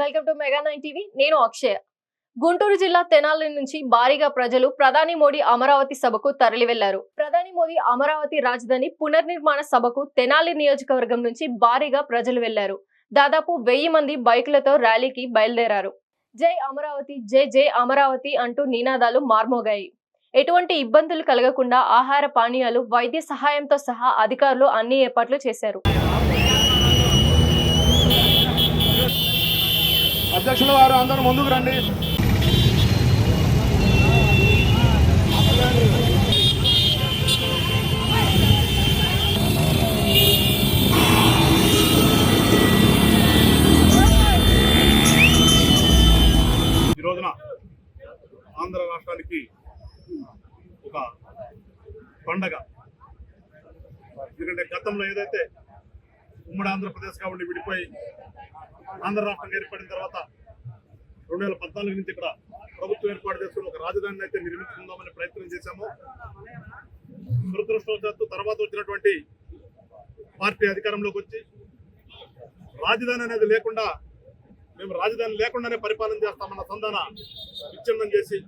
Welcome to mega 9 TV. నేను అక్షయ. గుంటూరు జిల్లా తెనాలి నుంచి భారీగా ప్రజలు ప్రధాని మోడీ అమరావతి సభకు తరలి వెళ్లారు. ప్రధాని మోదీ అమరావతి రాజధాని పునర్నిర్మాణ సభకు తెనాలి నియోజకవర్గం నుంచి భారీగా ప్రజలు వెళ్లారు. దాదాపు 1000 మంది బైకులతో ర్యాలీకి బయలుదేరారు. జై అమరావతి, జై జై అమరావతి అంటూ నినాదాలు మార్మోగాయి. ఎటువంటి ఇబ్బందులు కలగకుండా ఆహార పానీయాలు, వైద్య సహాయంతో సహా అధికారులు అన్ని ఏర్పాట్లు చేశారు. అధ్యక్షుల వారు అందరూ ముందుకు రండి. ఈ రోజున ఆంధ్ర రాష్ట్రానికి ఒక పండగ. ఎందుకంటే గతంలో ఏదైతే ఉమ్మడి ఆంధ్రప్రదేశ్గా ఉండి విడిపోయి ఆంధ్ర రాష్ట్రం ఏర్పడిన తర్వాత 2014 నుంచి ఇక్కడ ప్రభుత్వం ఏర్పాటు చేసుకుని ఒక రాజధానిని అయితే నిర్మించుకుందామని ప్రయత్నం చేశాము. దురదృష్టవశాత్తు తర్వాత వచ్చినటువంటి పార్టీ అధికారంలోకి వచ్చి రాజధాని అనేది లేకుండా మేము రాజధాని లేకుండానే పరిపాలన చేస్తామన్న సంధాన విచ్ఛిన్నం చేసి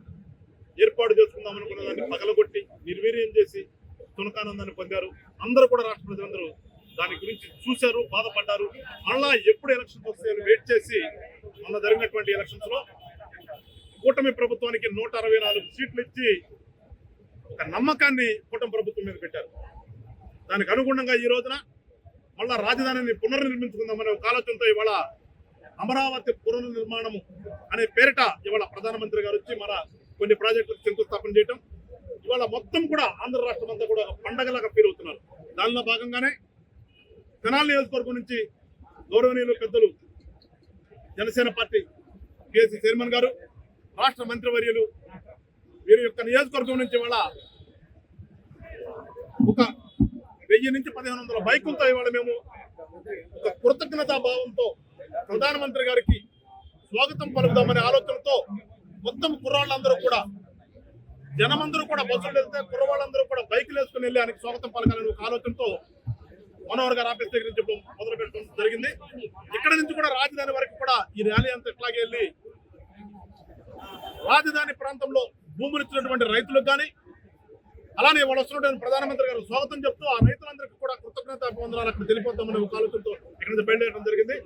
ఏర్పాటు చేసుకుందామనుకున్న దాన్ని పగలగొట్టి నిర్వీర్యం చేసి తునకానందాన్ని పొందారు. అందరూ కూడా రాష్ట్ర ప్రజలందరూ దాని గురించి చూశారు, బాధపడ్డారు. మళ్ళా ఎప్పుడు ఎలక్షన్స్ వస్తాయని వెయిట్ చేసి మొన్న జరిగినటువంటి ఎలక్షన్స్ లో కూటమి ప్రభుత్వానికి 164 సీట్లు ఇచ్చి ఒక నమ్మకాన్ని కూటమి ప్రభుత్వం మీద పెట్టారు. దానికి అనుగుణంగా ఈ రోజున మళ్ళా రాజధానిని పునర్నిర్మించుకుందామనే ఒక ఆలోచనతో ఇవాళ అమరావతి పునర్నిర్మాణము అనే పేరిట ఇవాళ ప్రధానమంత్రి గారు వచ్చి మన కొన్ని ప్రాజెక్టులకు శంకుస్థాపన చేయటం, ఇవాళ మొత్తం కూడా ఆంధ్ర రాష్ట్రం అంతా కూడా ఒక పండగలాగా ఫీల్ అవుతున్నారు. దానిలో భాగంగానే తెనాలి నియోజకవర్గం నుంచి గౌరవనీయులు పెద్దలు జనసేన పార్టీ పిఎస్సి చైర్మన్ గారు, రాష్ట్ర మంత్రివర్యులు వీరి యొక్క నియోజకవర్గం నుంచి ఇవాళ ఒక 1000 నుంచి 1500 బైకులతో ఇవాళ మేము ఒక కృతజ్ఞతా భావంతో ప్రధానమంత్రి గారికి స్వాగతం పలుకుదామనే ఆలోచనతో మొత్తం కుర్రాళ్ళందరూ కూడా జనమందరూ కూడా బస్సులు వెళ్తే కుర్రవాళ్ళందరూ కూడా బైకులు వేసుకుని వెళ్ళి ఆయనకి స్వాగతం పలకాలని ఒక ఆలోచనతో మనోహర్ గారు ఆఫీస్ దగ్గర నుంచి మొదలు పెట్టడం జరిగింది. ఇక్కడ నుంచి కూడా రాజధాని వరకు కూడా ఈ ర్యాలీ అంతా ఇట్లాగే వెళ్ళి రాజధాని ప్రాంతంలో భూములు ఇచ్చినటువంటి రైతులకు కానీ అలానే వాళ్ళు వస్తున్నటువంటి ప్రధానమంత్రి గారు స్వాగతం చెప్తూ ఆ రైతులందరికీ కూడా కృతజ్ఞతా వందనాలు అక్కడ తెలిపోతామని ఒక ఆలోచనతో ఇక్కడ నుంచి బయలుదేరడం జరిగింది.